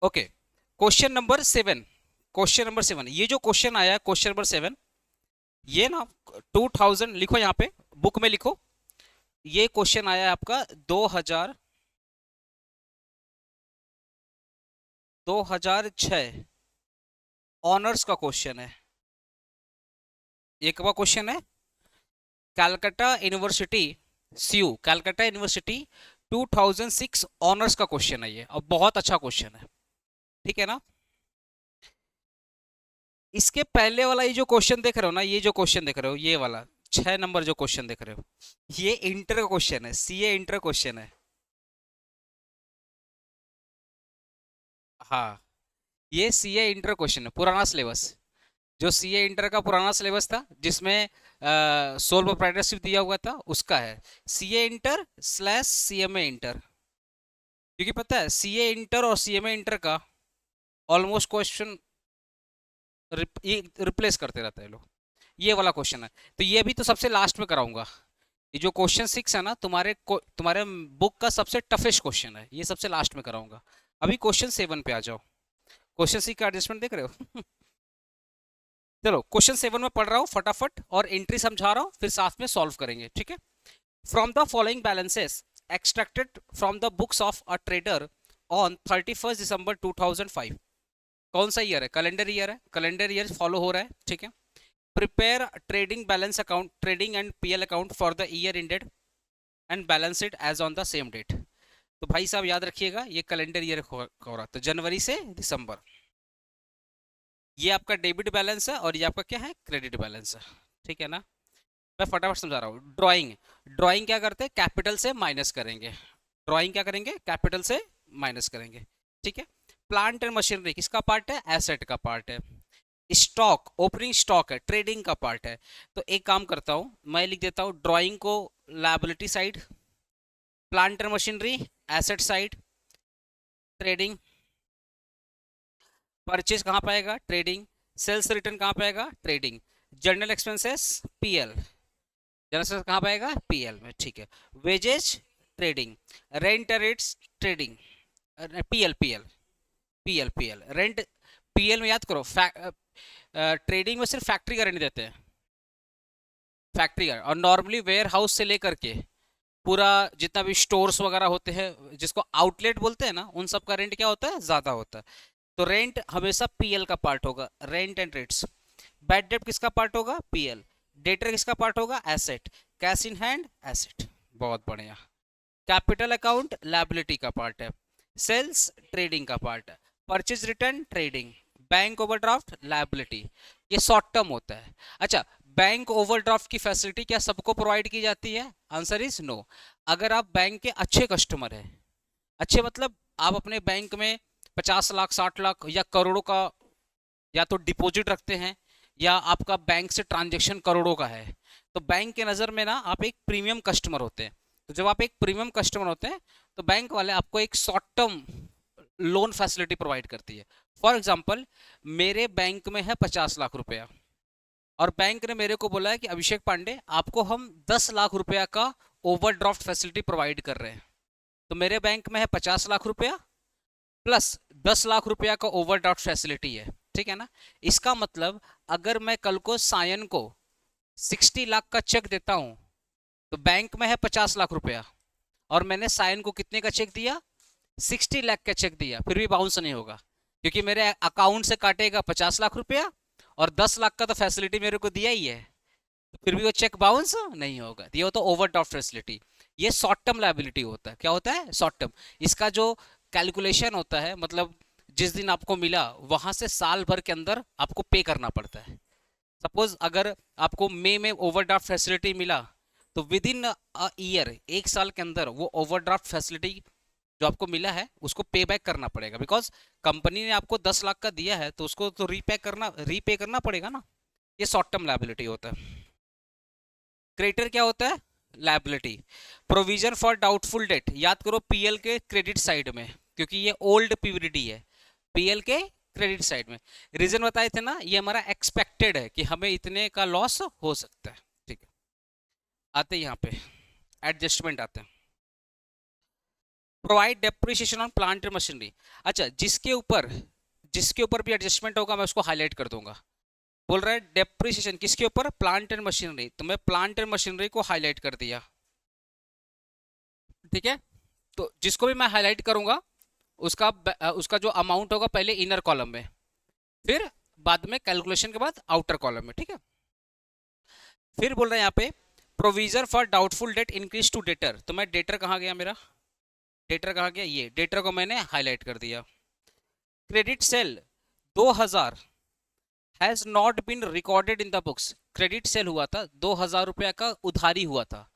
Okay, question number 7। ये जो question आया क्वेश्चन नंबर 7, ये ना 2000 लिखो यहाँ पे, बुक में लिखो। ये क्वेश्चन आया है आपका 2006 ऑनर्स का क्वेश्चन है। एक का क्वेश्चन है Calcutta University, CU Calcutta University 2006 honours का क्वेश्चन है ये, और बहुत अच्छा क्वेश्चन है। ठीक है ना। इसके पहले वाला ये जो क्वेश्चन देख रहे हो ना, ये जो क्वेश्चन देख रहे हो, ये वाला 6 नंबर जो क्वेश्चन देख रहे हो, ये इंटर का क्वेश्चन है, सीए इंटर क्वेश्चन है। हाँ, ये सीए इंटर क्वेश्चन है, पुराना सिलेबस। जो सीए इंटर का पुराना सिलेबस था, जिसमें सोल प्रोप्राइटरशिप दिया हुआ था, उसका है CA inter slash CMA inter. क्योंकि पता है सीए इंटर और सीएमए इंटर का ऑलमोस्ट क्वेश्चन रिप्लेस करते रहते हैं लोग। ये वाला क्वेश्चन है, तो ये भी तो सबसे लास्ट में कराऊंगा। ये जो क्वेश्चन 6 है ना, तुम्हारे बुक का सबसे टफेस्ट क्वेश्चन है, ये सबसे लास्ट में कराऊंगा। अभी क्वेश्चन 7 पे आ जाओ। क्वेश्चन 6 का एडजस्टमेंट देख रहे हो। चलो क्वेश्चन 7 में पढ़ रहा हूँ फटाफट, और एंट्री समझा रहा हूँ, फिर साथ में सॉल्व करेंगे, ठीक है। From the following balances extracted from the books of a trader on 31 December 2005। कौन सा ईयर है? कैलेंडर ईयर है, कैलेंडर ईयर फॉलो हो रहा है, ठीक है। Prepare trading balance account, trading and PL account for the year ended and balance it as on the same date. तो भाई साहब याद रखिएगा, ये कैलेंडर ईयर हो रहा, तो जनवरी से दिसंबर। ये आपका डेबिट बैलेंस है, और ये आपका क्या है? क्रेडिट बैलेंस है। ठीक है ना। मैं फटाफट समझा रहा हूँ। ड्राइंग, ड्राइंग क्या करते हैं? कैपिटल से माइनस करेंगे। ड्राइंग क्या करेंगे? कैपिटल से माइनस करेंगे, ठीक है। प्लांट एंड मशीनरी किसका पार्ट है? एसेट का पार्ट है। स्टॉक, ओपनिंग स्टॉक है, ट्रेडिंग का पार्ट है। तो एक काम करता हूँ, मैं लिख देता हूँ ड्राइंग को liability side, plant and machinery asset side, trading. Purchase कहाँ पाएगा? ट्रेडिंग। सेल्स रिटर्न कहाँ पाएगा? Trading. General expenses PL, general expenses कहाँ पाएगा? पीएल में, ठीक है। Wages trading, rent rates trading, PL PL PL PL rent PL में याद करो। ट्रेडिंग में सिर्फ फैक्ट्री का रेंट देते हैं, फैक्ट्री का, और नॉर्मली वेयर हाउस से लेकर के पूरा जितना भी स्टोर्स वगैरह होते हैं, जिसको आउटलेट बोलते हैं ना, उन सब का रेंट क्या होता है? ज्यादा होता है। तो रेंट हमेशा पीएल का पार्ट होगा, rent and rates. Bad debt किसका पार्ट होगा? पीएल। डेटर किसका पार्ट होगा? Asset. Cash in hand asset. बहुत बढ़िया। कैपिटल अकाउंट लायबिलिटी का पार्ट है। सेल्स ट्रेडिंग का पार्ट है। Purchase return trading. Bank overdraft liability, ये शॉर्ट टर्म होता है। अच्छा, बैंक ओवरड्राफ्ट की फैसिलिटी क्या सबको प्रोवाइड की जाती है? Answer is no. अगर आप बैंक के अच्छे कस्टमर हैं, अच्छे मतलब आप अपने बैंक में 50 लाख 60 लाख या करोड़ों का या तो डिपॉजिट रखते हैं, या आपका बैंक से ट्रांजैक्शन करोड़ों का है, तो बैंक के नज़र में ना आप एक प्रीमियम कस्टमर होते हैं। तो जब आप एक प्रीमियम कस्टमर होते हैं, तो बैंक वाले आपको एक short term loan facility provide करती है। फॉर एग्जाम्पल, मेरे बैंक में है 50 लाख रुपया, और बैंक ने मेरे को बोला है कि अभिषेक पांडे, आपको हम 10 लाख रुपया का ओवरड्राफ्ट फैसिलिटी प्रोवाइड कर रहे हैं। तो मेरे बैंक में है 50 लाख रुपया प्लस 10 लाख रुपया का ओवरड्राफ्ट फैसिलिटी है, ठीक है ना। इसका मतलब अगर मैं कल को सायन को 60 लाख का चेक देता हूं, तो बैंक में है 50 लाख रुपया, और मैंने सायन को कितने का चेक दिया? 60 लाख का चेक दिया, फिर भी बाउंस नहीं होगा, क्योंकि मेरे अकाउंट से काटेगा 50 लाख रुपया, और 10 लाख का तो फैसिलिटी मेरे को दिया ही है, तो फिर भी वो चेक बाउंस नहीं होगा। ये होता है ओवरड्राफ्ट फैसिलिटी। ये शॉर्ट टर्म लायबिलिटी होता है। क्या होता है? Short term. इसका जो कैलकुलेशन होता है, मतलब जिस दिन आपको मिला वहां से साल भर के अंदर आपको पे करना पड़ता है। सपोज अगर आपको मई में ओवरड्राफ्ट फैसिलिटी मिला, तो विद इन अ ईयर, एक साल के अंदर वो ओवरड्राफ्ट फैसिलिटी जो आपको मिला है उसको पे बैक करना पड़ेगा, बिकॉज कंपनी ने आपको 10 लाख का दिया है, तो उसको तो रीपे करना पड़ेगा ना। ये शॉर्ट टर्म लायबिलिटी होता है। क्रेडिटर क्या होता है? Liability. Provision for doubtful date, याद करो पीएल के क्रेडिट साइड में, क्योंकि ये ओल्ड पीवीडी है, पीएल के क्रेडिट साइड में। रीजन बताए थे ना, ये हमारा एक्सपेक्टेड है कि हमें इतने का लॉस हो सकता है, ठीक है। आते हैं यहाँ पे एडजस्टमेंट आते हैं। Provide depreciation on plant and machinery. अच्छा, जिसके ऊपर भी एडजस्टमेंट होगा मैं उसको हाईलाइट कर दूंगा। बोल रहा है डेप्रिसिएशन किसके ऊपर, प्लांट एंड मशीनरी, तो मैं प्लांट एंड मशीनरी को हाईलाइट कर दिया। ठीक है, तो जिसको भी मैं हाईलाइट करूंगा उसका उसका जो अमाउंट होगा पहले इनर कॉलम में, फिर बाद में कैलकुलेशन के बाद आउटर कॉलम में। ठीक है, फिर बोल रहे हैं यहाँ पे provision for doubtful debt increase to debtor, तो मैं डेटर कहाँ गया, मेरा डेटर कहाँ गया, ये डेटर को मैंने हाईलाइट कर दिया। Credit sale 2000 has not been recorded in the books, credit sale हुआ था 2000 रुपया का, उधारी हुआ था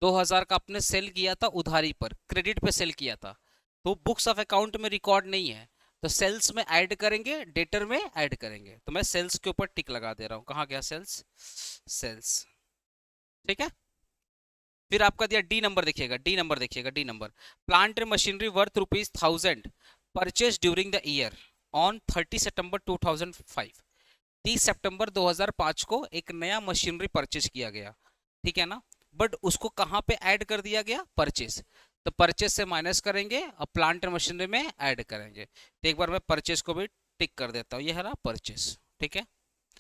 2000 का, आपने सेल किया था उधारी पर, क्रेडिट पे सेल किया था, तो बुक्स ऑफ अकाउंट में रिकॉर्ड नहीं है, तो सेल्स में ऐड करेंगे, डेटर में ऐड करेंगे, तो मैं सेल्स के ऊपर टिक लगा दे रहा हूं। कहाँ गया सेल्स, सेल्स। ठीक है, फिर आपका दिया डी नंबर, देखिएगा डी नंबर, देखिएगा D number, plant and machinery worth ₹1000 purchase during the year on 30 सितंबर 2005, 30 सितंबर 2005 को एक नया मशीनरी परचेज किया गया। ठीक है ना, बट उसको कहाँ पे ऐड कर दिया गया, परचेज, तो परचेज से माइनस करेंगे और प्लांट एंड मशीनरी में ऐड करेंगे। तो एक बार मैं परचेज को भी टिक कर देता हूँ, ये है ना परचेज। ठीक है,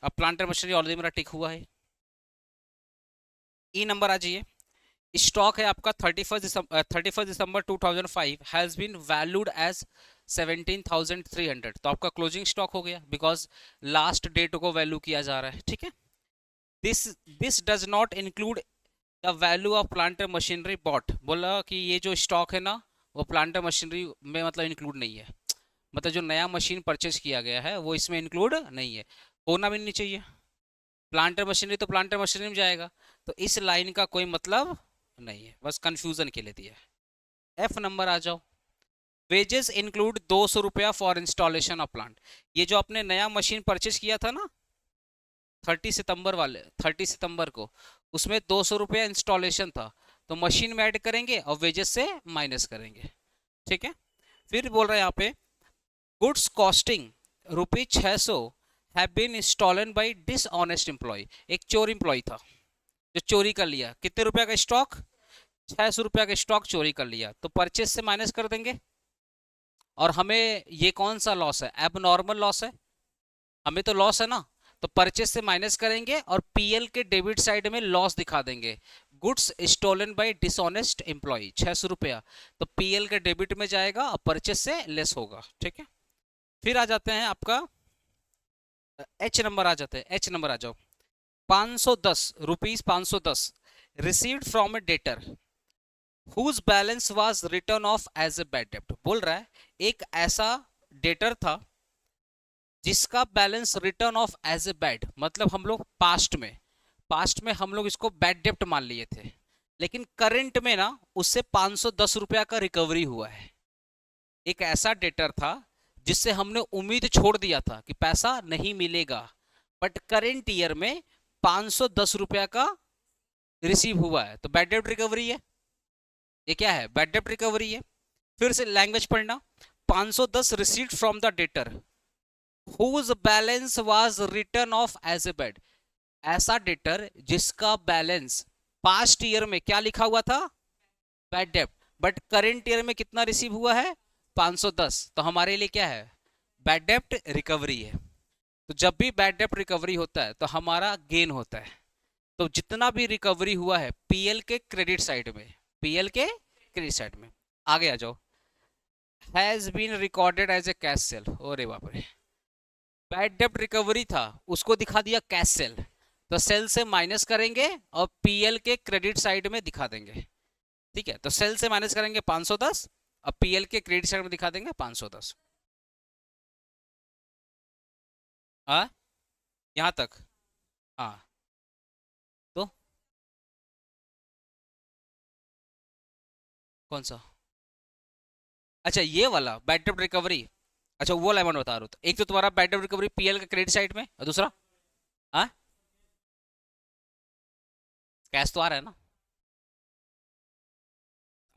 अब प्लांट एंड मशीनरी ऑलरेडी मेरा टिक हुआ है। ई नंबर आ जाइए, स्टॉक है आपका 31 December 2005 has been valued as 17,300, तो आपका क्लोजिंग स्टॉक हो गया बिकॉज लास्ट डेट को वैल्यू किया जा रहा है। ठीक है, this this does not include the value of plant and machinery bought, बोला कि ये जो स्टॉक है ना वो प्लांट एंड मशीनरी में मतलब इंक्लूड नहीं है, मतलब जो नया मशीन परचेज किया गया है वो इसमें इंक्लूड नहीं है, होना भी नहीं चाहिए। प्लांट एंड मशीनरी तो प्लांट एंड मशीनरी में जाएगा, तो इस लाइन का कोई मतलब नहीं है, बस कंफ्यूजन के लिए दिया है। एफ नंबर आ जाओ, वेजेस इंक्लूड 200 रुपया फॉर इंस्टॉलेशन ऑफ प्लांट, ये जो आपने नया मशीन परचेज किया था ना 30 सितंबर को, उसमें 200 रुपया इंस्टॉलेशन था, तो मशीन में ऐड करेंगे और वेजेस से माइनस करेंगे। ठीक है, फिर बोल रहे हैं यहाँ पे goods costing ₹600 have been stolen by dishonest employ, एक चोर एम्प्लॉय था जो चोरी कर लिया, कितने रुपया का स्टॉक, 600 रुपया का स्टॉक चोरी कर लिया, तो परचेज से माइनस कर देंगे। और हमें ये कौन सा लॉस है, एबनॉर्मल लॉस है, हमें तो लॉस है ना, तो परचेज से माइनस करेंगे और पीएल के डेबिट साइड में लॉस दिखा देंगे, goods stolen by dishonest employ 600 रुपया, तो पीएल के डेबिट में जाएगा और परचेज से लेस होगा। ठीक है, फिर आ जाते हैं आपका एच नंबर, आ जाते हैं एच नंबर, आ जाओ 510 rupees 510 received from a debtor whose balance was written off as a bad डेब्ट, बोल रहा है एक ऐसा डेटर था जिसका balance written off as a bad, मतलब हम लोग पास्ट में हम लोग इसको बैड डेब्ट मान लिए थे, लेकिन करंट में ना उससे 510 रुपया का रिकवरी हुआ है। एक ऐसा डेटर था जिससे हमने उम्मीद छोड़ दिया था कि पैसा नहीं मिलेगा, बट करंट ईयर में 510 रुपया का रिसीव हुआ है, तो बैड डेब्ट रिकवरी है। ये क्या है, बैड डेब्ट रिकवरी है। फिर से लैंग्वेज पढ़ना, 510 received from the debtor whose balance was written off as a bad, ऐसा डेटर जिसका बैलेंस पास्ट ईयर में क्या लिखा हुआ था, बैड डेब्ट, बट करंट ईयर में कितना रिसीव हुआ है 510, तो हमारे लिए क्या है, बैड डेब्ट रिकवरी है। तो जब भी बैड डेब्ट रिकवरी होता है तो हमारा गेन होता है, तो जितना भी रिकवरी हुआ है पीएल के क्रेडिट साइड में, पीएल के क्रेडिट साइड में। आगे आ जाओ, has been recorded as a cash sale, अरे बाप रे, बैड डेब्ट रिकवरी था उसको दिखा दिया कैश सेल, तो सेल से माइनस करेंगे और पीएल के क्रेडिट साइड में दिखा देंगे। ठीक है, तो सेल से माइनस करेंगे 510 और पीएल के क्रेडिट साइड में दिखा देंगे 510। हाँ, यहां तक, हाँ, तो कौन सा, अच्छा ये वाला बैड डेब्ट रिकवरी, अच्छा वो वाला अमाउंट बता रहा हूँ, एक तो तुम्हारा बैड डेब्ट रिकवरी पीएल का क्रेडिट साइड में और दूसरा, हाँ कैश तो आ रहा है ना,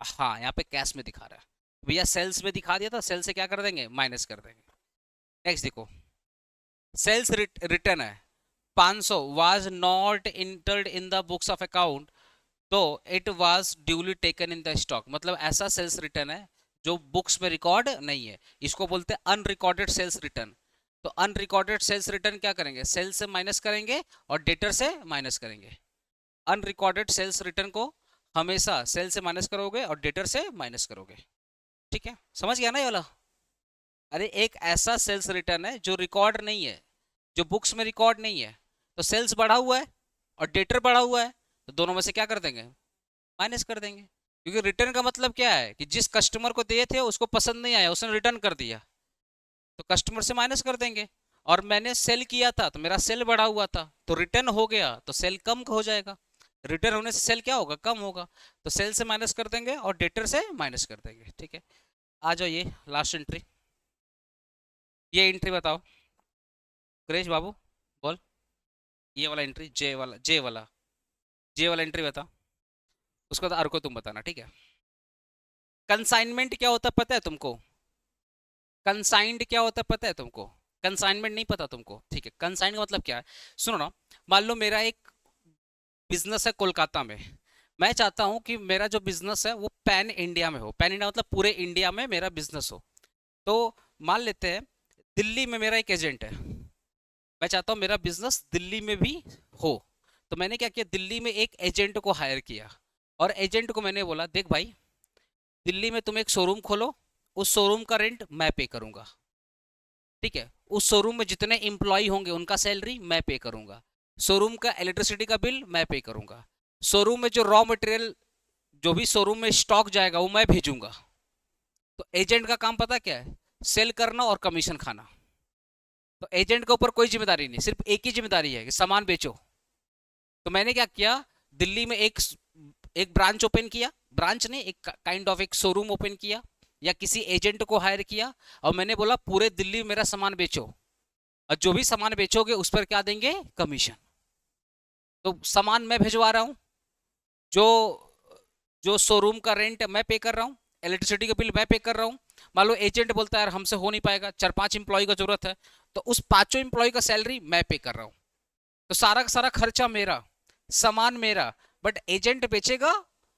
हाँ यहाँ पे कैश में दिखा रहा है, भैया सेल्स में दिखा दिया था, सेल से क्या कर देंगे, माइनस कर देंगे। नेक्स्ट देखो, सेल्स रिटर्न है 500 was not entered in the books of account, तो it was duly taken in the stock, मतलब ऐसा सेल्स रिटर्न है जो बुक्स में रिकॉर्ड नहीं है, इसको बोलते हैं अनरिकॉर्डेड सेल्स रिटर्न। तो अनरिकॉर्डेड सेल्स रिटर्न क्या करेंगे, सेल्स से माइनस करेंगे और डेटर से माइनस करेंगे। अनरिकॉर्डेड सेल्स रिटर्न को हमेशा सेल से माइनस करोगे और डेटर से माइनस करोगे। ठीक है, समझ गया ना ये वाला? अरे एक ऐसा सेल्स रिटर्न है जो रिकॉर्ड नहीं है, जो बुक्स में रिकॉर्ड नहीं है, तो सेल्स बढ़ा हुआ है और डेटर बढ़ा हुआ है, तो दोनों में से क्या कर देंगे, माइनस कर देंगे। क्योंकि रिटर्न का मतलब क्या है कि जिस कस्टमर को दिए थे उसको पसंद नहीं आया, उसने रिटर्न कर दिया, तो कस्टमर से माइनस कर देंगे। और मैंने सेल किया था तो मेरा सेल बढ़ा हुआ था, तो रिटर्न हो गया तो सेल कम हो जाएगा। रिटर्न होने से सेल क्या होगा, कम होगा। तो सेल से माइनस कर देंगे और डेटर से माइनस कर देंगे। ठीक है, आ जाओ ये लास्ट एंट्री, ये एंट्री बताओ क्रेश बाबू, बोल। ये वाला एंट्री, जे वाला एंट्री बता, उसको तो अर्को तुम बताना। ठीक है, कंसाइनमेंट क्या होता है पता है तुमको? कंसाइंड क्या होता है पता है तुमको? कंसाइनमेंट नहीं पता तुमको? ठीक है, कंसाइंड का मतलब क्या है, सुनो ना। मान लो मेरा एक बिजनेस है कोलकाता में, मैं चाहता हूं कि मेरा जो बिजनेस है वो पैन इंडिया में हो। पैन इंडिया मतलब पूरे इंडिया में मेरा बिजनेस हो। तो मान लेते हैं दिल्ली में मेरा एक एजेंट है, मैं चाहता हूं मेरा बिजनेस दिल्ली में भी हो। तो मैंने क्या किया, दिल्ली में एक एजेंट को हायर किया और एजेंट को मैंने बोला देख भाई, दिल्ली में तुम एक शोरूम खोलो, उस शोरूम का रेंट मैं पे करूंगा। ठीक है, उस शोरूम में जितने एम्प्लॉय होंगे उनका सैलरी मैं पे करूंगा, शोरूम का इलेक्ट्रिसिटी का बिल मैं पे करूंगा, शोरूम में जो रॉ मटेरियल, जो भी शोरूम में स्टॉक जाएगा वो मैं भेजूंगा। तो एजेंट का काम पता क्या है, सेल करना और कमीशन खाना। तो एजेंट के ऊपर कोई जिम्मेदारी नहीं, सिर्फ एक ही जिम्मेदारी है कि सामान बेचो। तो मैंने क्या किया, दिल्ली में एक एक ब्रांच ओपन किया, ब्रांच नहीं, एक काइंड ऑफ एक शोरूम ओपन किया, या किसी एजेंट को हायर किया, और मैंने बोला पूरे दिल्ली में मेरा सामान बेचो, और जो भी सामान बेचोगे उस पर क्या देंगे, कमीशन। तो सामान मैं भिजवा रहा हूँ, जो जो शोरूम का रेंट मैं पे कर रहा हूँ, इलेक्ट्रिसिटी का बिल मैं पे कर रहा हूँ। मान लो एजेंट बोलता है यार हमसे हो नहीं पाएगा, 4-5 एम्प्लॉय का जरूरत है, तो उस 5 एम्प्लॉय का सैलरी मैं पे कर रहा हूँ। तो सारा का सारा खर्चा मेरा, सामान मेरा, बट एजेंट बेचेगा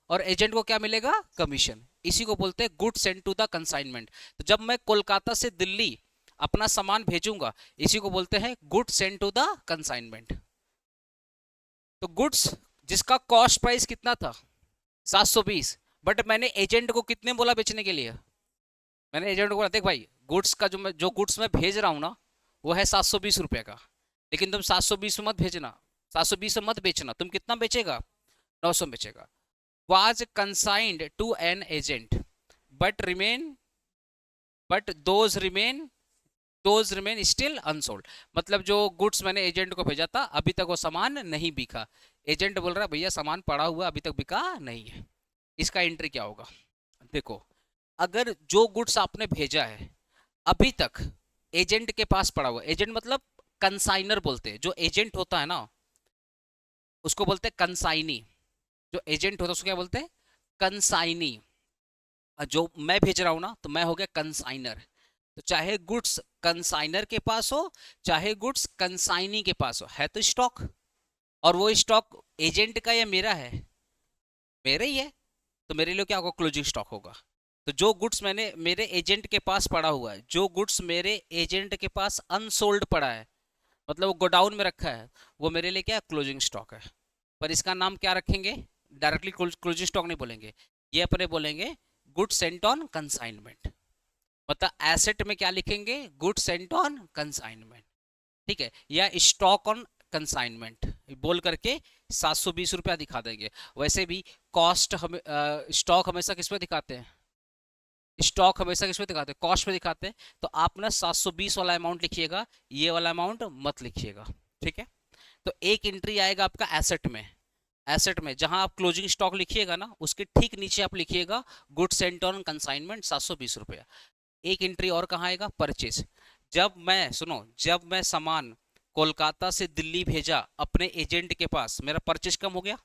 और एजेंट को क्या मिलेगा, कमीशन। इसी को बोलते हैं good sent to the consignment. तो जब मैं कोलकाता से दिल्ली अपना सामान भेजूंगा, इसी को बोलते हैं good sent to the consignment. तो गुड्स जिसका कॉस्ट प्राइस कितना था, 720, बट मैंने एजेंट को कितने बोला बेचने के लिए, मैंने एजेंट को बोला देख भाई गुड्स का जो गुड्स मैं भेज रहा हूँ ना, वो है 720 रुपये का, लेकिन तुम 720 में मत भेजना, 720 में मत बेचना, तुम कितना बेचेगा, 900 बेचेगा। was consigned to an agent but remain but those remain still unsold। मतलब जो गुड्स मैंने एजेंट को भेजा था अभी तक वो सामान नहीं बिका, एजेंट बोल रहा है भैया सामान पड़ा हुआ अभी तक बिका नहीं है। इसका एंट्री क्या होगा, देखो, अगर जो गुड्स आपने भेजा है अभी तक एजेंट के पास पड़ा हुआ, एजेंट मतलब कंसाइनर बोलते हैं, जो एजेंट होता है ना उसको बोलते हैं कंसाइनी, जो एजेंट होता है उसको क्या बोलते हैं, कंसाइनी। जो मैं भेज रहा हूं ना तो मैं हो गया कंसाइनर। तो चाहे गुड्स कंसाइनर के पास हो, चाहे गुड्स कंसाइनी के पास हो, है तो स्टॉक, और वो स्टॉक एजेंट का या मेरा है, मेरा ही है, तो मेरे लिए क्या होगा, क्लोजिंग स्टॉक होगा। तो जो गुड्स मैंने मेरे एजेंट के पास पड़ा हुआ है, जो गुड्स मेरे एजेंट के पास अनसोल्ड पड़ा है, मतलब वो गोडाउन में रखा है, वो मेरे लिए क्या, क्लोजिंग स्टॉक है। पर इसका नाम क्या रखेंगे, डायरेक्टली क्लोजिंग स्टॉक नहीं बोलेंगे, ये अपने बोलेंगे गुड सेंट ऑन कंसाइनमेंट। मतलब एसेट में क्या लिखेंगे, गुड सेंट ऑन कंसाइनमेंट। ठीक है, या स्टॉक ऑन कंसाइनमेंट बोल करके 720 रुपया दिखा देंगे। वैसे भी कॉस्ट हम स्टॉक हमेशा किस पे दिखाते हैं, स्टॉक हमेशा किस पे दिखाते हैं, कॉस्ट पे दिखाते हैं। तो आप ना 720 वाला अमाउंट लिखिएगा, ये वाला अमाउंट मत लिखिएगा। ठीक है, तो एक एंट्री आएगा आपका एसेट में, एसेट में जहां आप क्लोजिंग स्टॉक लिखिएगा ना उसके ठीक नीचे आप लिखिएगा गुड सेंट ऑन कंसाइनमेंट 720 रुपया। एक एंट्री और कहाँ आएगा, परचेज। जब मैं, सुनो, जब मैं सामान कोलकाता से दिल्ली भेजा अपने एजेंट के पास, मेरा परचेज कम हो गया।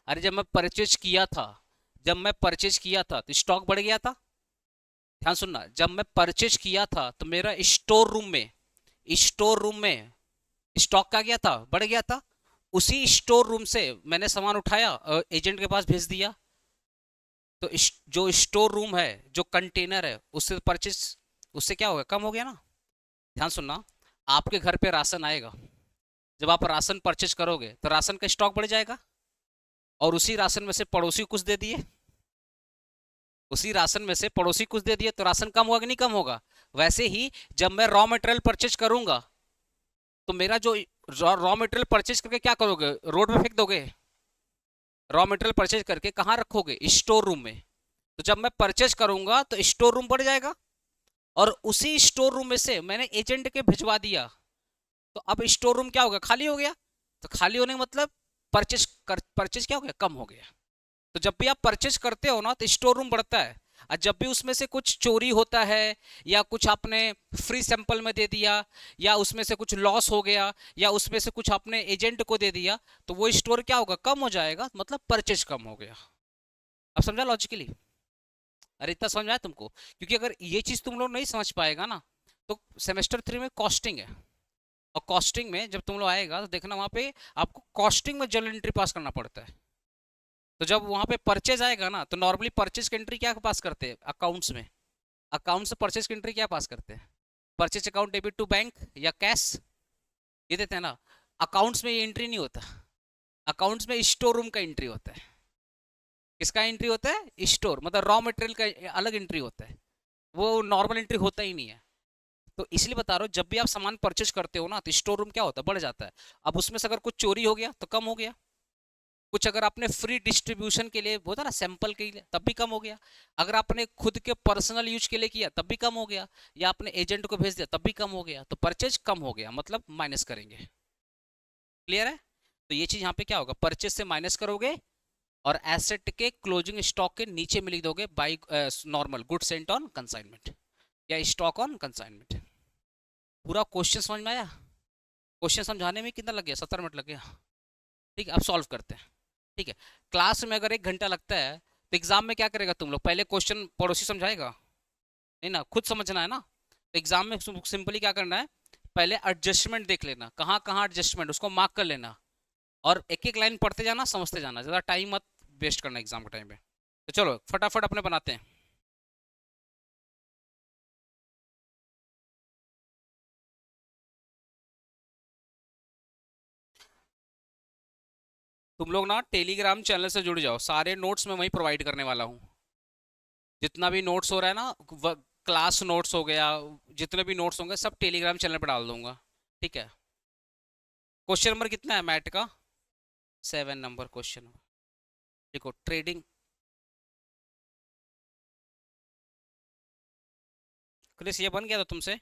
अरे जब मैं परचेज किया था, जब मैं परचेज किया था तो स्टॉक बढ़ गया था। ध्यान सुनना, जब मैं परचेज किया था तो मेरा स्टोर रूम में स्टॉक का गया था, बढ़ गया था। उसी स्टोर रूम से मैंने सामान उठाया और एजेंट के पास भेज दिया, तो जो स्टोर रूम है, जो कंटेनर है, उससे परचेज, उससे क्या होगा, कम हो गया ना। ध्यान सुनना, आपके घर पे राशन आएगा, जब आप राशन परचेज करोगे तो राशन का स्टॉक बढ़ जाएगा, और उसी राशन में से पड़ोसी कुछ दे दिए, उसी राशन में से पड़ोसी कुछ दे दिए, तो राशन कम होगा कि नहीं कम होगा। वैसे ही जब मैं रॉ मटेरियल परचेज करूंगा, तो मेरा जो रॉ मटेरियल परचेज करके क्या करोगे, रोड में फेंक दोगे। रॉ मटेरियल परचेज करके कहाँ रखोगे, स्टोर रूम में। तो जब मैं परचेज करूंगा तो स्टोर रूम बढ़ जाएगा, और उसी स्टोर रूम में से मैंने एजेंट के भिजवा दिया, तो अब स्टोर रूम क्या होगा, खाली हो गया। तो खाली होने का मतलब परचेज क्या हो गया, कम हो गया। तो जब भी आप परचेज करते हो ना, तो स्टोर रूम बढ़ता है। और जब भी उसमें से कुछ चोरी होता है, या कुछ आपने फ्री सैंपल में दे दिया, या उसमें से कुछ लॉस हो गया, या उसमें से कुछ आपने एजेंट को दे दिया, तो वो स्टोर क्या होगा, कम हो जाएगा, मतलब परचेज कम हो गया। अब समझा लॉजिकली। अरे इतना समझ में आया तुमको, क्योंकि अगर ये चीज तुम लोग नहीं समझ पाएगा ना, तो सेमेस्टर 3 में कॉस्टिंग है, और कॉस्टिंग में जब तुम लोग आएगा तो देखना वहां पे आपको कॉस्टिंग में जर्नल एंट्री पास करना पड़ता है। तो जब वहां पे परचेज आएगा ना, तो नॉर्मली परचेज की एंट्री क्या पास करते हैं, अकाउंट्स में। अकाउंट से परचेज की एंट्री क्या पास करते हैं, purchase account debit to bank या कैश, ये देते हैं ना। अकाउंट्स में ये एंट्री नहीं होता, अकाउंट्स में स्टोर रूम का एंट्री होता है। किसका एंट्री होता है, स्टोर, मतलब रॉ मटेरियल का अलग एंट्री होता है, वो नॉर्मल एंट्री होता ही नहीं है। तो इसलिए बता रहा हूँ, जब भी आप सामान परचेज करते हो ना, तो स्टोर रूम क्या होता है, बढ़ जाता है। अब उसमें से अगर कुछ चोरी हो गया तो कम हो गया, कुछ अगर आपने फ्री डिस्ट्रीब्यूशन के लिए होता ना, सैंपल के लिए, तब भी कम हो गया। अगर आपने खुद के पर्सनल यूज के लिए किया तब भी कम हो गया, या आपने एजेंट को भेज दिया तब भी कम हो गया, तो परचेज कम हो गया, मतलब माइनस करेंगे। क्लियर है। तो ये चीज यहाँ पे क्या होगा, परचेज से माइनस करोगे, और एसेट के क्लोजिंग स्टॉक के नीचे में लिख दोगे by normal good Saint on consignment, या स्टॉक ऑन कंसाइनमेंट। पूरा क्वेश्चन समझ में आया। क्वेश्चन समझाने में कितना लग गया, 17 मिनट लग गया। ठीक है, अब सॉल्व करते हैं। ठीक है, क्लास में अगर 1 घंटा लगता है, तो एग्जाम में क्या करेगा तुम लोग, पहले क्वेश्चन पड़ोसी समझाएगा, नहीं ना, खुद समझना है ना। तो एग्जाम में सिंपली क्या करना है, पहले एडजस्टमेंट देख लेना, कहाँ कहाँ एडजस्टमेंट, उसको मार्क कर लेना, और एक एक लाइन पढ़ते जाना, समझते जाना, ज़्यादा टाइम मत वेस्ट करना एग्जाम के टाइम पे। तो चलो फटाफट अपने बनाते हैं। तुम लोग ना टेलीग्राम चैनल से जुड़ जाओ, सारे नोट्स मैं वहीं प्रोवाइड करने वाला हूँ। जितना भी नोट्स हो रहा है ना, क्लास नोट्स हो गया, जितने भी नोट्स होंगे सब टेलीग्राम चैनल पर डाल दूंगा। ठीक है। क्वेश्चन नंबर कितना है मैट का, 7 नंबर क्वेश्चन। देखो ट्रेडिंग, क्रिस ये बन गया था तुमसे,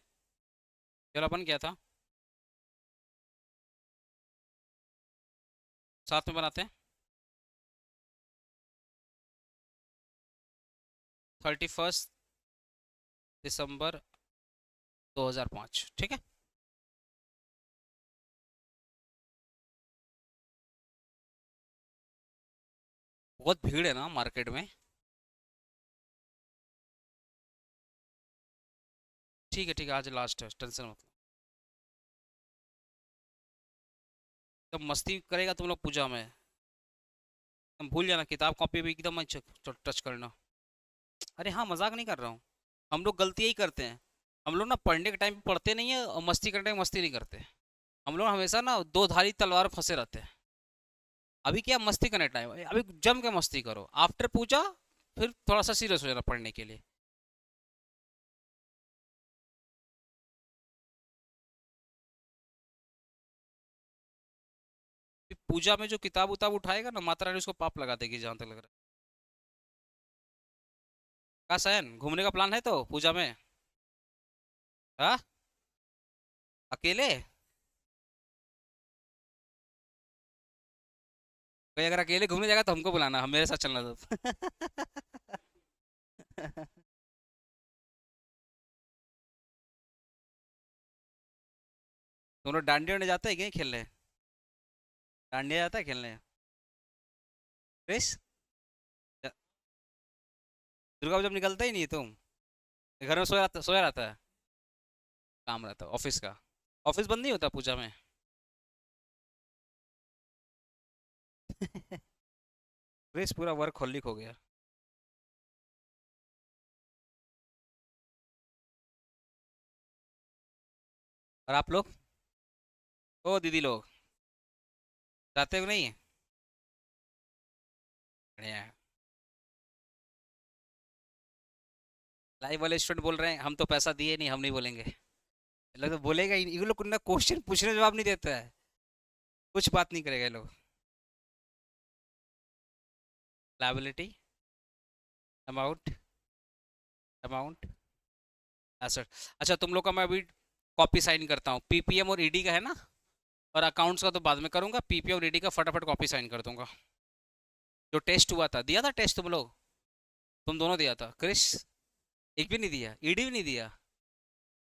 चलो बन गया था, साथ में बनाते हैं। 31 दिसंबर 2005, ठीक है। बहुत भीड़ है ना मार्केट में। ठीक है आज लास्ट है, टेंशन मत लो। तब मस्ती करेगा तुम लोग पूजा में, तुम भूल जाना, किताब कॉपी भी एकदम मत टच करना। अरे हाँ, मजाक नहीं कर रहा हूँ, हम लोग गलती यही करते हैं। हम लोग ना पढ़ने के टाइम पे पढ़ते नहीं है, और मस्ती करने में मस्ती नहीं करते। हम लोग हमेशा ना दो धारी तलवार फंसे रहते हैं। अभी क्या मस्ती करने टाइम, अभी जम के मस्ती करो, आफ्टर पूजा फिर थोड़ा सा सीरियस हो जाना पढ़ने के लिए। फिर पूजा में जो किताब उताब उठाएगा ना, माता रानी उसको पाप लगा देगी, जहां तक लग रहा है। का सहन, घूमने का प्लान है तो पूजा में। हाँ, अकेले। कोई अगर अकेले घूमने जाएगा तो हमको बुलाना, हम मेरे साथ चलना तो। दोनों डांडिया उड़ने जाते हैं, कहीं खेलने, डांडिया जाता है खेलने। क्रिस, दुर्गा पूजा में निकलता ही नहीं है तुम, घर में सोया रहता है, काम रहता है ऑफिस का। ऑफिस बंद नहीं होता पूजा में। क्रिस पूरा वर्क होलिक हो गया। और आप लोग, ओ दीदी लोग, जाते हो नहीं? बढ़िया है। लाइव वाले स्टूडेंट बोल रहे हैं हम तो पैसा दिए नहीं, हम नहीं बोलेंगे। ये लोग तो बोलेगा ही नहीं, ये लोग ना क्वेश्चन पूछने जवाब नहीं देता है, कुछ बात नहीं करेगा ये लोग। Liability, amount, amount, asset. अच्छा तुम लोग का मैं अभी कॉपी साइन करता हूँ, पीपीएम और ईडी का है ना, और अकाउंट्स का तो बाद में करूंगा, पीपीएम और ईडी का फटाफट कॉपी साइन कर दूंगा। जो टेस्ट हुआ था, दिया था टेस्ट तुम लोग? तुम दोनों दिया था क्रिश? एक भी नहीं दिया, ईडी भी नहीं दिया?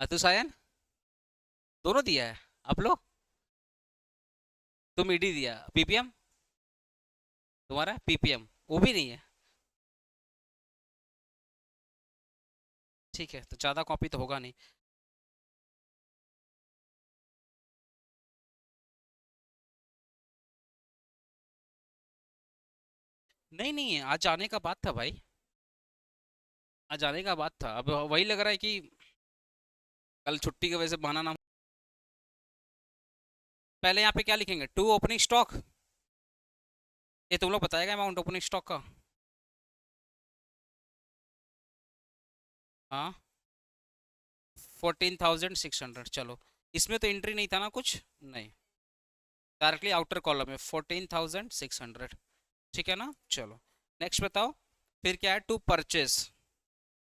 अतुसायन, दोनों दिया है? आप लोग, तुम ईडी दिया, पीपीएम तुम्हारा, पीपीएम वो भी नहीं है? ठीक है, तो ज़्यादा कॉपी तो होगा नहीं। नहीं नहीं, आज आने का बात था भाई, आज आने का बात था, अब वही लग रहा है कि कल छुट्टी की वजह से बहाना ना। पहले यहाँ पे क्या लिखेंगे, टू ओपनिंग स्टॉक, ये तुम लोग बताएगा अमाउंट ओपनिंग स्टॉक का? हाँ, 14,600, चलो। इसमें तो एंट्री नहीं था ना कुछ? नहीं, डायरेक्टली आउटर कॉलम में 14,600, ठीक है ना? चलो नेक्स्ट बताओ। फिर क्या है, टू परचेज,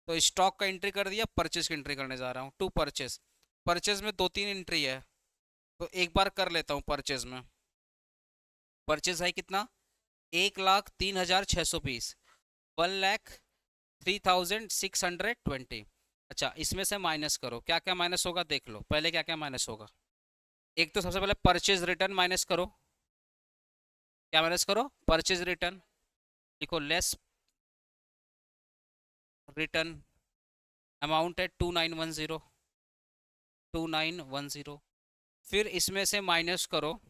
तो स्टॉक का एंट्री कर दिया, परचेज की एंट्री करने जा रहा हूँ, टू परचेज। परचेज में दो तीन एंट्री है, तो एक बार कर लेता हूँ परचेज में। परचेज है कितना, 1,03,600 पीस, 1,03,620। अच्छा इसमें से माइनस करो, क्या क्या माइनस होगा देख लो पहले, क्या क्या माइनस होगा। एक तो सबसे पहले परचेज रिटर्न माइनस करो, क्या माइनस करो, परचेज रिटर्न। लिखो लेस रिटर्न, अमाउंट है 2,910, 2,910। फिर इसमें से माइनस करो,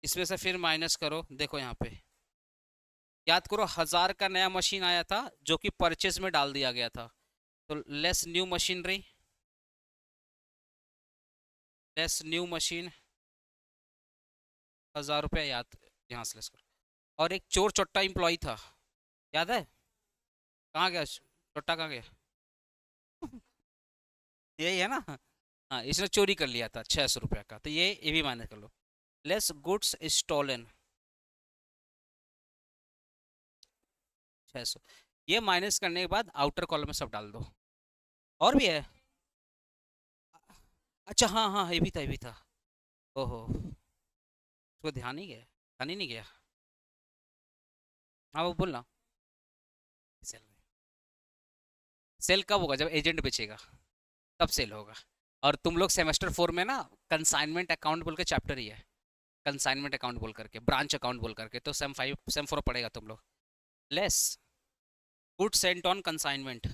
इसमें से फिर माइनस करो, देखो यहाँ पे याद करो 1,000 का नया मशीन आया था जो कि परचेज में डाल दिया गया था, तो less new machinery, less new machine, 1,000 रुपया याद, यहाँ से लेस करो। और एक चोर चोट्टा एम्प्लॉय था, याद है? कहाँ गया चोट्टा, कहाँ गया? यही है ना? हाँ, इसने चोरी कर लिया था 600 रुपया का, तो ये भी माइनस कर लो। Less goods stolen, 600। ये माइनस करने के बाद आउटर कॉलम में सब डाल दो। और भी है? अच्छा हाँ हाँ, ये भी था, ये भी था। ओहो, उसको ध्यान ही गया, ध्यान ही नहीं गया। हाँ वो बोलना। सेल, सेल कब होगा, जब एजेंट बेचेगा तब सेल होगा। और तुम लोग सेमेस्टर 4 में ना, कंसाइनमेंट अकाउंट बोल के चैप्टर ही है, कंसाइनमेंट अकाउंट बोल करके, ब्रांच अकाउंट बोल करके, तो सेम 5 सेम 4 पढ़ेगा तुम लोग। Less good Saint on consignment,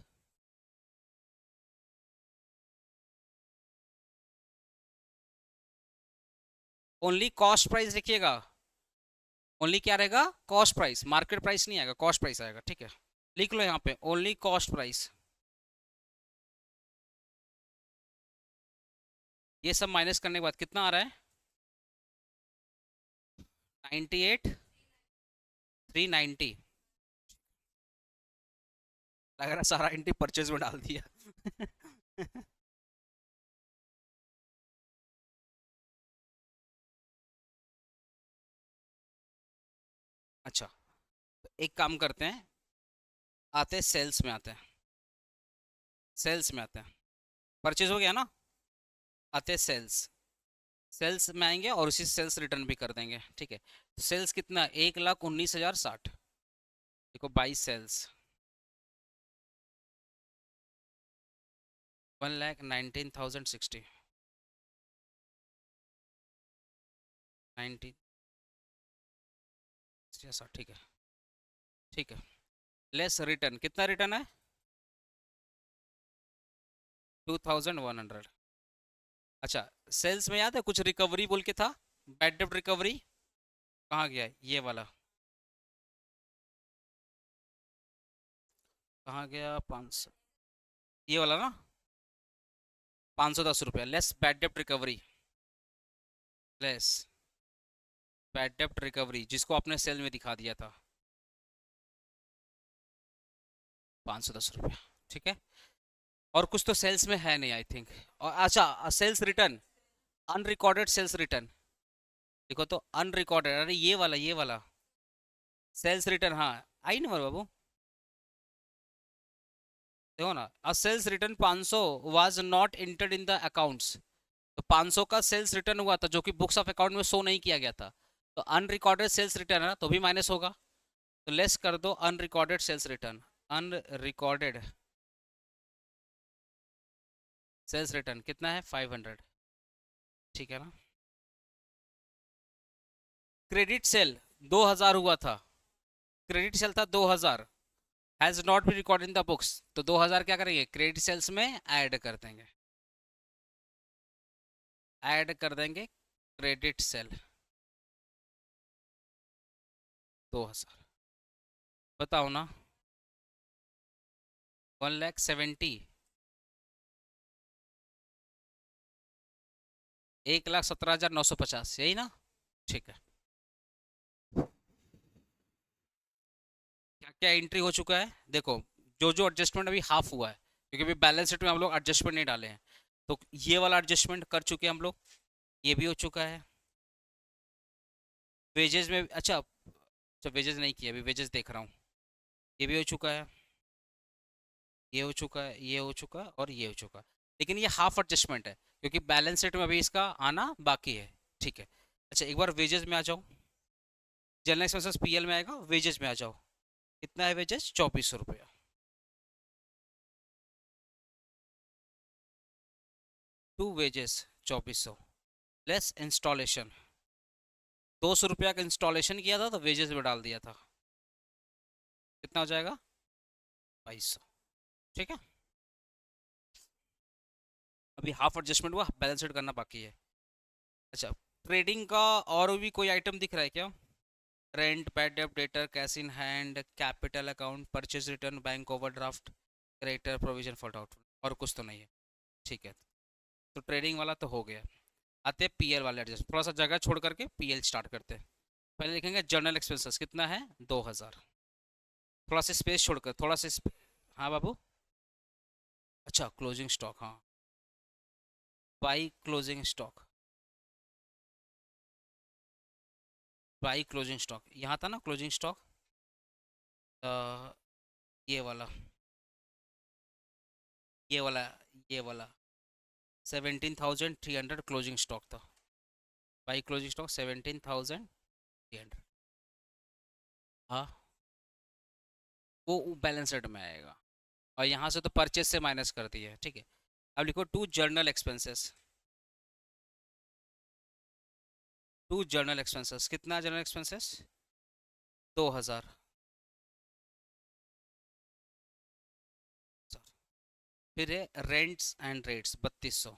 only cost price लिखिएगा। ओनली क्या रहेगा, कॉस्ट प्राइस, मार्केट प्राइस नहीं आएगा, कॉस्ट प्राइस आएगा, ठीक है? लिख लो यहाँ पे ओनली कॉस्ट प्राइस। ये सब माइनस करने के बाद कितना आ रहा है, 98,390। लग रहा है सारा एंट्री परचेज में डाल दिया। अच्छा, तो एक काम करते हैं, आते हैं सेल्स में, आते हैं सेल्स में, आते हैं। परचेज हो गया ना, आते हैं सेल्स। सेल्स में आएंगे और उसी सेल्स रिटर्न भी कर देंगे, ठीक है? तो सेल्स कितना, 1,19,060, देखो 22 सेल्स, 1,19,060, 90, ठीक है, ठीक है। लेस रिटर्न, कितना रिटर्न है, 2,100। अच्छा, सेल्स में याद है कुछ रिकवरी बोल के था, बैड डेब्ट रिकवरी, कहाँ गया है? ये वाला कहाँ गया, 500, ये वाला ना, 510 रुपया लेस बैड डेप्ट रिकवरी, लेस बैड डेप्ट रिकवरी जिसको आपने सेल में दिखा दिया था, 510 रुपया। ठीक है, और कुछ तो सेल्स में है नहीं आई थिंक। और अच्छा, sales return, unrecorded sales return, देखो तो अनरिकॉर्डेड, अरे ये वाला सेल्स रिटर्न, हाँ आई नंबर बाबू, देखो ना, a sales return 500 was not entered in the accounts, तो 500 का सेल्स रिटर्न हुआ था जो कि बुक्स ऑफ अकाउंट में शो नहीं किया गया था, तो अनरिकॉर्डेड सेल्स रिटर्न है ना, तो भी माइनस होगा, तो लेस कर दो unrecorded sales return, unrecorded sales return कितना है 500, ठीक है ना। क्रेडिट सेल 2000 हुआ था, क्रेडिट सेल था 2000, has not be record in the books, तो 2000 क्या करेंगे क्रेडिट सेल्स में ऐड कर देंगे, ऐड कर देंगे क्रेडिट सेल 2000, बताओ ना, 1,70,000, 1,17,950, यही ना, ठीक है। क्या क्या एंट्री हो चुका है देखो, जो जो एडजस्टमेंट अभी हाफ हुआ है, क्योंकि अभी बैलेंस शीट में हम लोग एडजस्टमेंट नहीं डाले हैं, तो ये वाला एडजस्टमेंट कर चुके हैं हम लोग, ये भी हो चुका है। वेजेस में अच्छा अच्छा, वेजेस नहीं किया अभी, वेजेस देख रहा हूँ, ये भी हो चुका है, ये हो चुका है, ये हो चुका है और ये हो चुका है, लेकिन ये हाफ एडजस्टमेंट है क्योंकि बैलेंस शीट में अभी इसका आना बाकी है, ठीक है। अच्छा एक बार वेजेस में आ जाओ, जनरल एक्सपेंसेस पीएल में आएगा, वेजेस में आ जाओ, कितना है वेजेस 2400 रुपया, टू वेजेस 2400 लेस इंस्टॉलेशन, 200 रुपया का इंस्टॉलेशन किया था तो वेजेस में डाल दिया था, कितना हो जाएगा 2200, ठीक है। अभी हाफ एडजस्टमेंट हुआ, बैलेंस शीट करना बाकी है। अच्छा, ट्रेडिंग का और भी कोई आइटम दिख रहा है क्या, rent, bad debt, debtor, cash in hand, capital account, purchase return, bank overdraft, creditor, provision for doubtful, और कुछ तो नहीं है, ठीक है। तो ट्रेडिंग वाला तो हो गया, आते हैं पीएल वाले एडजस्ट, थोड़ा सा जगह छोड़ करके पीएल स्टार्ट करते हैं। पहले लिखेंगे जर्नल एक्सपेंसेस कितना है 2000, थोड़ा सा स्पेस छोड़कर, थोड़ा सा हाँ बाबू, अच्छा क्लोजिंग स्टॉक, हाँ by closing stock, by closing stock यहाँ था ना, क्लोजिंग स्टॉक ये वाला, ये वाला, ये वाला 17,300 क्लोजिंग स्टॉक था, बाई क्लोजिंग स्टॉक 17,300, हाँ वो बैलेंस शीट में आएगा, और यहाँ से तो परचेज से माइनस कर दिया है, ठीक है। अब लिखो to journal expenses, to journal expenses कितना, जर्नल एक्सपेंसेस 2000, फिर है रेंट्स एंड रेट्स 3200,